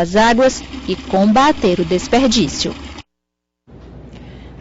as águas e combater o desperdício.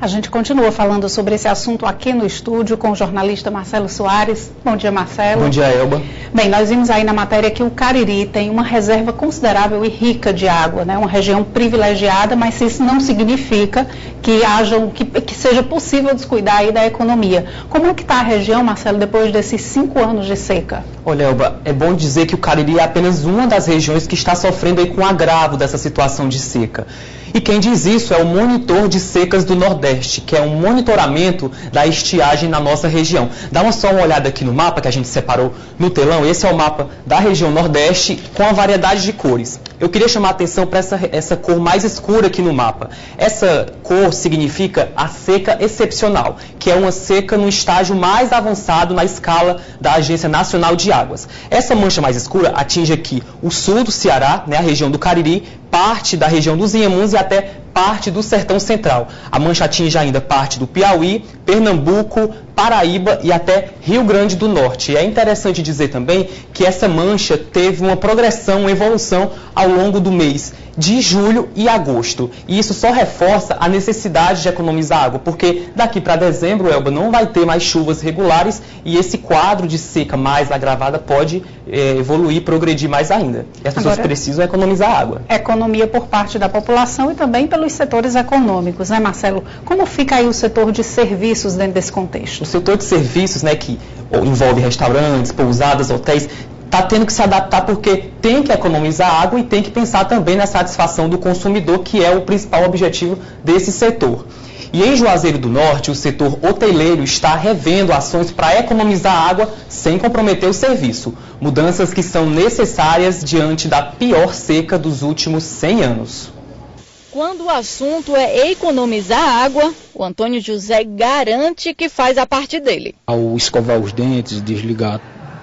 A gente continua falando sobre esse assunto aqui no estúdio com o jornalista Marcelo Soares. Bom dia, Marcelo. Bom dia, Elba. Bem, nós vimos aí na matéria que o Cariri tem uma reserva considerável e rica de água, né? Uma região privilegiada, mas isso não significa que seja possível descuidar aí da economia. Como é que está a região, Marcelo, depois desses 5 anos de seca? Olha, Elba, é bom dizer que o Cariri é apenas uma das regiões que está sofrendo aí com o agravo dessa situação de seca. E quem diz isso é o Monitor de Secas do Nordeste, que é um monitoramento da estiagem na nossa região. Dá só uma olhada aqui no mapa que a gente separou no telão. Esse é o mapa da região Nordeste com a variedade de cores. Eu queria chamar a atenção para essa cor mais escura aqui no mapa. Essa cor significa a seca excepcional, que é uma seca no estágio mais avançado na escala da Agência Nacional de Águas. Essa mancha mais escura atinge aqui o sul do Ceará, né, a região do Cariri, parte da região dos Inhamuns e até parte do Sertão Central. A mancha atinge ainda parte do Piauí, Pernambuco, Paraíba e até Rio Grande do Norte. E é interessante dizer também que essa mancha teve uma progressão, uma evolução ao longo do mês de julho e agosto. E isso só reforça a necessidade de economizar água, porque daqui para dezembro, Elba, não vai ter mais chuvas regulares e esse quadro de seca mais agravada pode evoluir, progredir mais ainda. E as pessoas precisam economizar água. Economia por parte da população e também pelos setores econômicos, né, Marcelo? Como fica aí o setor de serviços dentro desse contexto? O setor de serviços, né, que envolve restaurantes, pousadas, hotéis, está tendo que se adaptar porque tem que economizar água e tem que pensar também na satisfação do consumidor, que é o principal objetivo desse setor. E em Juazeiro do Norte, o setor hoteleiro está revendo ações para economizar água sem comprometer o serviço. Mudanças que são necessárias diante da pior seca dos últimos 100 anos. Quando o assunto é economizar água, o Antônio José garante que faz a parte dele. Ao escovar os dentes, desligar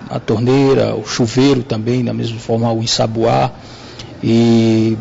a torneira, o chuveiro também, da mesma forma ao ensaboar e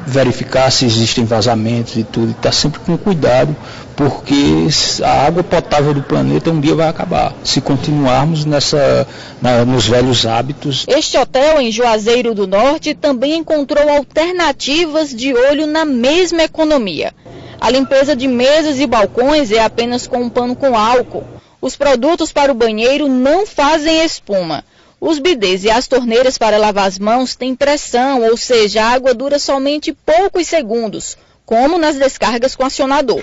verificar se existem vazamentos e tudo, está sempre com cuidado, porque a água potável do planeta um dia vai acabar, se continuarmos nos velhos hábitos. Este hotel em Juazeiro do Norte também encontrou alternativas de olho na mesma economia. A limpeza de mesas e balcões é apenas com um pano com álcool. Os produtos para o banheiro não fazem espuma. Os bidês e as torneiras para lavar as mãos têm pressão, ou seja, a água dura somente poucos segundos, como nas descargas com acionador.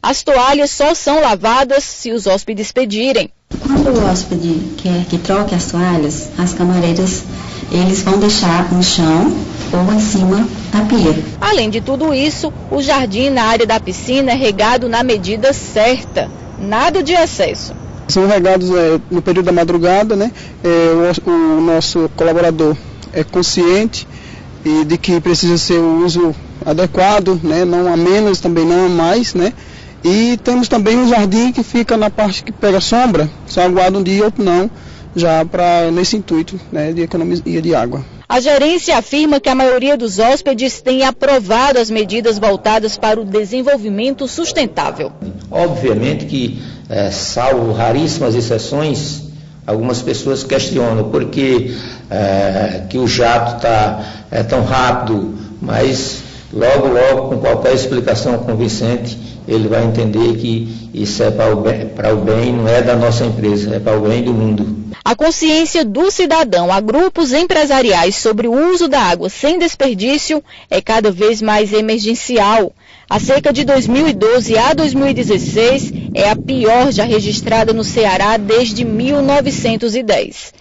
As toalhas só são lavadas se os hóspedes pedirem. Quando o hóspede quer que troque as toalhas, as camareiras eles vão deixar no chão ou em cima da pia. Além de tudo isso, o jardim na área da piscina é regado na medida certa. Nada de excesso. São regados no período da madrugada, né? O nosso colaborador é consciente de que precisa ser o uso adequado, né? Não a menos, também não a mais, né? E temos também um jardim que fica na parte que pega sombra, só aguarda um dia, outro não, já nesse intuito, né, de economia de água. A gerência afirma que a maioria dos hóspedes tem aprovado as medidas voltadas para o desenvolvimento sustentável. Obviamente que, salvo raríssimas exceções, algumas pessoas questionam por que o jato está tão rápido, mas logo, com qualquer explicação convincente, ele vai entender que isso é para o bem, não é da nossa empresa, é para o bem do mundo. A consciência do cidadão a grupos empresariais sobre o uso da água sem desperdício é cada vez mais emergencial. A seca de 2012 a 2016 é a pior já registrada no Ceará desde 1910.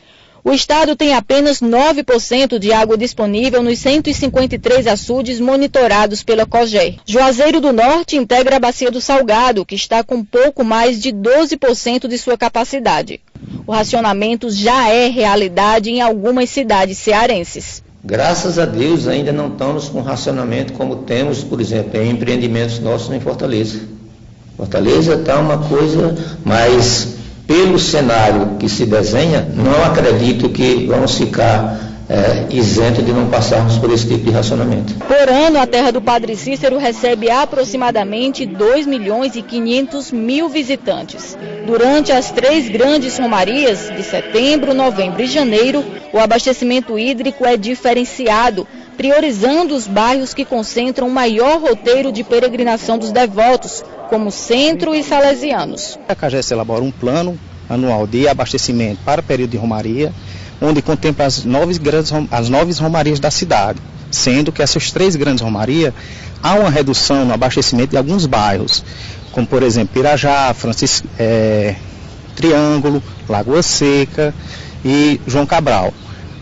O estado tem apenas 9% de água disponível nos 153 açudes monitorados pela COGER. Juazeiro do Norte integra a Bacia do Salgado, que está com pouco mais de 12% de sua capacidade. O racionamento já é realidade em algumas cidades cearenses. Graças a Deus ainda não estamos com racionamento como temos, por exemplo, em empreendimentos nossos em Fortaleza. Fortaleza está uma coisa mais... Pelo cenário que se desenha, não acredito que vamos ficar isento de não passarmos por esse tipo de racionamento. Por ano, a terra do Padre Cícero recebe aproximadamente 2.500.000 visitantes. Durante as 3 grandes romarias, de setembro, novembro e janeiro, o abastecimento hídrico é diferenciado, priorizando os bairros que concentram o maior roteiro de peregrinação dos devotos, como Centro e Salesianos. A CAGES elabora um plano anual de abastecimento para o período de romaria, onde contempla as 9 romarias da cidade, sendo que essas 3 grandes romarias há uma redução no abastecimento de alguns bairros, como por exemplo Pirajá, Triângulo, Lagoa Seca e João Cabral.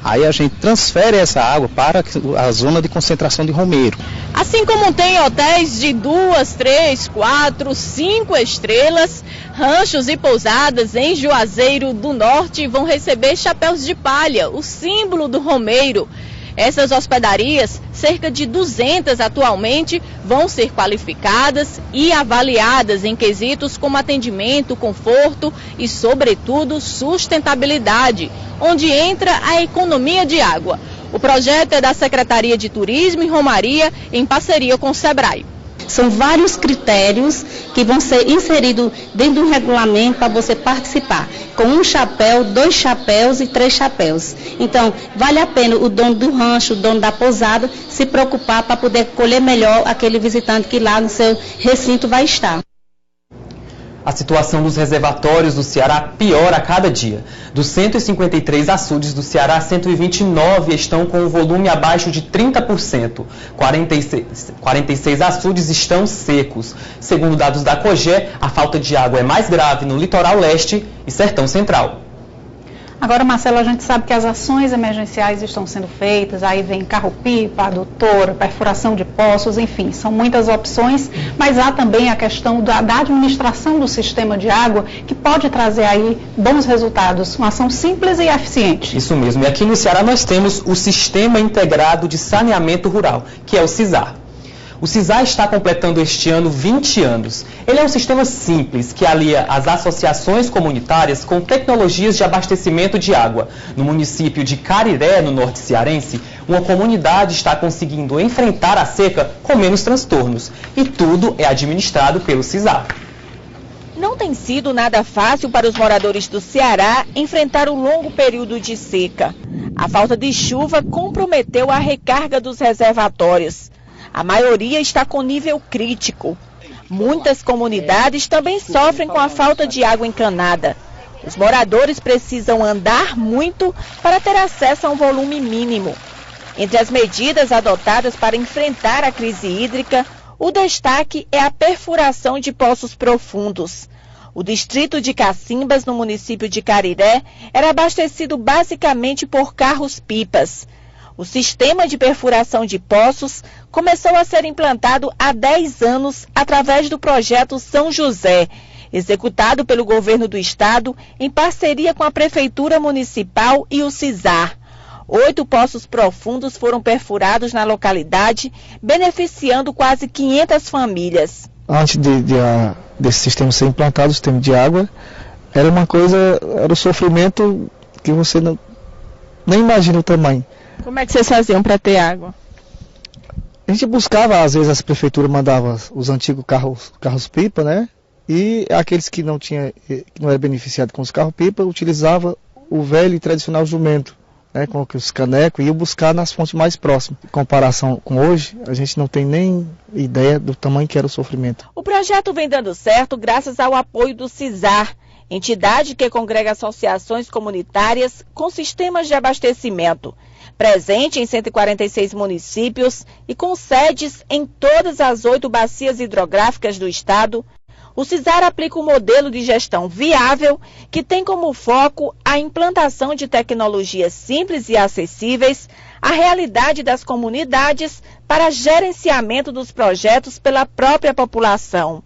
Aí a gente transfere essa água para a zona de concentração de Romeiro. Assim como tem hotéis de 2, 3, 4, 5 estrelas, ranchos e pousadas em Juazeiro do Norte vão receber chapéus de palha, o símbolo do Romeiro. Essas hospedarias, cerca de 200 atualmente, vão ser qualificadas e avaliadas em quesitos como atendimento, conforto e, sobretudo, sustentabilidade, onde entra a economia de água. O projeto é da Secretaria de Turismo e Romaria, em parceria com o SEBRAE. São vários critérios que vão ser inseridos dentro do regulamento para você participar, com 1 chapéu, 2 chapéus e 3 chapéus. Então, vale a pena o dono do rancho, o dono da pousada, se preocupar para poder colher melhor aquele visitante que lá no seu recinto vai estar. A situação dos reservatórios do Ceará piora a cada dia. Dos 153 açudes do Ceará, 129 estão com um volume abaixo de 30%. 46 açudes estão secos. Segundo dados da COGÉ, a falta de água é mais grave no litoral leste e sertão central. Agora, Marcelo, a gente sabe que as ações emergenciais estão sendo feitas, aí vem carro-pipa, adutora, perfuração de poços, enfim, são muitas opções, mas há também a questão da administração do sistema de água, que pode trazer aí bons resultados, uma ação simples e eficiente. Isso mesmo, e aqui no Ceará nós temos o Sistema Integrado de Saneamento Rural, que é o SISAR. O SISAR está completando este ano 20 anos. Ele é um sistema simples que alia as associações comunitárias com tecnologias de abastecimento de água. No município de Cariré, no norte cearense, uma comunidade está conseguindo enfrentar a seca com menos transtornos. E tudo é administrado pelo SISAR. Não tem sido nada fácil para os moradores do Ceará enfrentar o longo período de seca. A falta de chuva comprometeu a recarga dos reservatórios. A maioria está com nível crítico. Muitas comunidades também sofrem com a falta de água encanada. Os moradores precisam andar muito para ter acesso a um volume mínimo. Entre as medidas adotadas para enfrentar a crise hídrica, o destaque é a perfuração de poços profundos. O distrito de Cacimbas, no município de Cariré, era abastecido basicamente por carros-pipas. O sistema de perfuração de poços começou a ser implantado há 10 anos através do projeto São José, executado pelo governo do estado em parceria com a Prefeitura Municipal e o SISAR. 8 poços profundos foram perfurados na localidade, beneficiando quase 500 famílias. Antes desse sistema ser implantado, o sistema de água, era o sofrimento que você nem imagina o tamanho. Como é que vocês faziam para ter água? A gente buscava, às vezes a prefeitura mandava os antigos carros-pipa, né? E aqueles que não era beneficiado com os carros-pipa, utilizava o velho e tradicional jumento, né? Com os canecos, e iam buscar nas fontes mais próximas. Em comparação com hoje, a gente não tem nem ideia do tamanho que era o sofrimento. O projeto vem dando certo graças ao apoio do SISAR, entidade que congrega associações comunitárias com sistemas de abastecimento. Presente em 146 municípios e com sedes em todas as 8 bacias hidrográficas do estado, o SISAR aplica um modelo de gestão viável que tem como foco a implantação de tecnologias simples e acessíveis à realidade das comunidades para gerenciamento dos projetos pela própria população.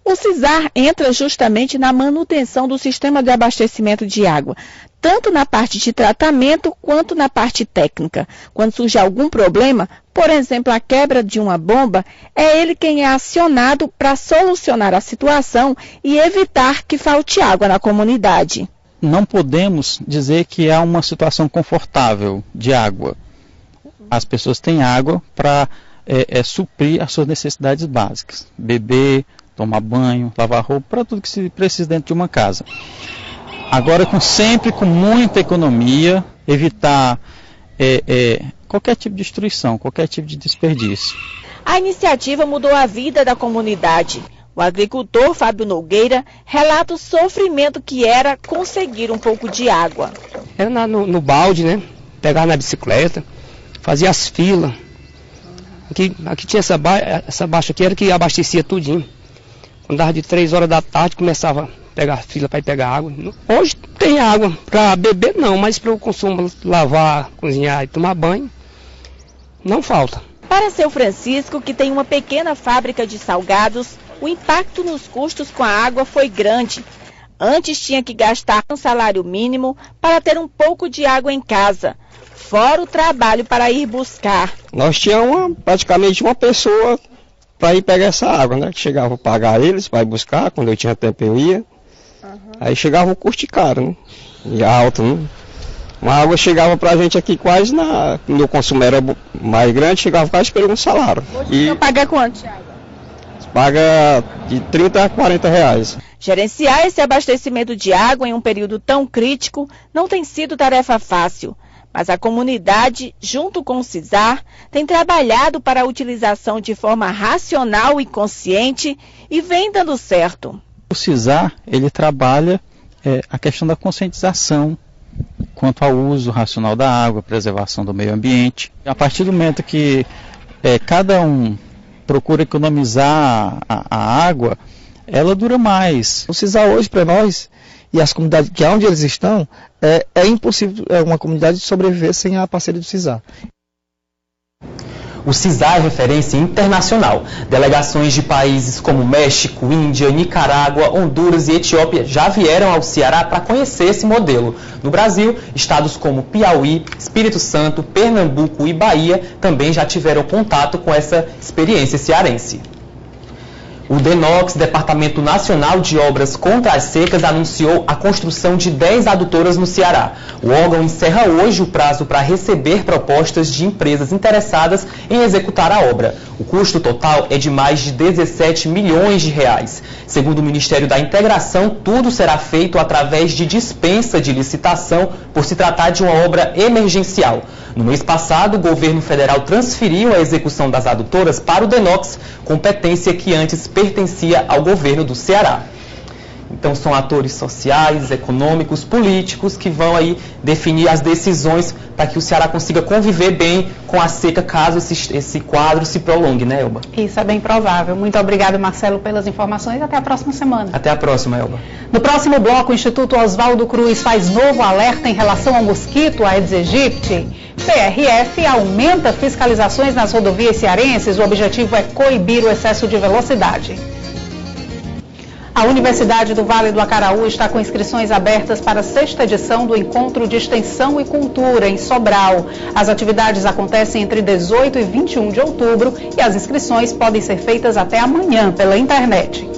O SISAR entra justamente na manutenção do sistema de abastecimento de água, tanto na parte de tratamento quanto na parte técnica. Quando surge algum problema, por exemplo, a quebra de uma bomba, é ele quem é acionado para solucionar a situação e evitar que falte água na comunidade. não podemos dizer que é uma situação confortável de água. As pessoas têm água para suprir as suas necessidades básicas. Beber, tomar banho, lavar roupa, para tudo que se precisa dentro de uma casa. Agora, sempre com muita economia, evitar qualquer tipo de destruição, qualquer tipo de desperdício. A iniciativa mudou a vida da comunidade. O agricultor Fábio Nogueira relata o sofrimento que era conseguir um pouco de água. Era no balde, né? Pegar na bicicleta, fazia as filas. Aqui tinha essa baixa aqui, era que abastecia tudinho. Quando dava de 3 horas da tarde, começava a pegar fila para ir pegar água. Hoje tem água para beber não, mas para o consumo, lavar, cozinhar e tomar banho, não falta. Para seu Francisco, que tem uma pequena fábrica de salgados, o impacto nos custos com a água foi grande. Antes tinha que gastar um salário mínimo para ter um pouco de água em casa, fora o trabalho para ir buscar. Nós tínhamos praticamente uma pessoa para ir pegar essa água, né? Que chegava a pagar eles para ir buscar, quando eu tinha tempo eu ia. Aí chegava o custo caro, né? E alto, né? Uma água chegava pra gente aqui quase quando o consumo era mais grande, chegava quase pelo um salário. Hoje você paga quanto de água? Paga de 30 a 40 reais. Gerenciar esse abastecimento de água em um período tão crítico não tem sido tarefa fácil. Mas a comunidade, junto com o CISAR, tem trabalhado para a utilização de forma racional e consciente e vem dando certo. O CISAR, ele trabalha a questão da conscientização quanto ao uso racional da água, preservação do meio ambiente. A partir do momento que cada um procura economizar a água, ela dura mais. O CISAR hoje para nós, e as comunidades que é onde eles estão, é impossível uma comunidade sobreviver sem a parceria do CISAR. O CISAR é referência internacional. Delegações de países como México, Índia, Nicarágua, Honduras e Etiópia já vieram ao Ceará para conhecer esse modelo. No Brasil, estados como Piauí, Espírito Santo, Pernambuco e Bahia também já tiveram contato com essa experiência cearense. O DENOX, Departamento Nacional de Obras contra as Secas, anunciou a construção de 10 adutoras no Ceará. O órgão encerra hoje o prazo para receber propostas de empresas interessadas em executar a obra. O custo total é de mais de 17 milhões de reais. Segundo o Ministério da Integração, tudo será feito através de dispensa de licitação por se tratar de uma obra emergencial. No mês passado, o governo federal transferiu a execução das adutoras para o DENOX, competência que antes pertencia ao governo do Ceará. Então são atores sociais, econômicos, políticos que vão aí definir as decisões para que o Ceará consiga conviver bem com a seca caso esse quadro se prolongue, né, Elba? Isso é bem provável. Muito obrigado, Marcelo, pelas informações. Até a próxima semana. Até a próxima, Elba. No próximo bloco, o Instituto Oswaldo Cruz faz novo alerta em relação ao mosquito Aedes aegypti. PRF aumenta fiscalizações nas rodovias cearenses. O objetivo é coibir o excesso de velocidade. A Universidade do Vale do Acaraú está com inscrições abertas para a 6ª edição do Encontro de Extensão e Cultura, em Sobral. As atividades acontecem entre 18 e 21 de outubro e as inscrições podem ser feitas até amanhã pela internet.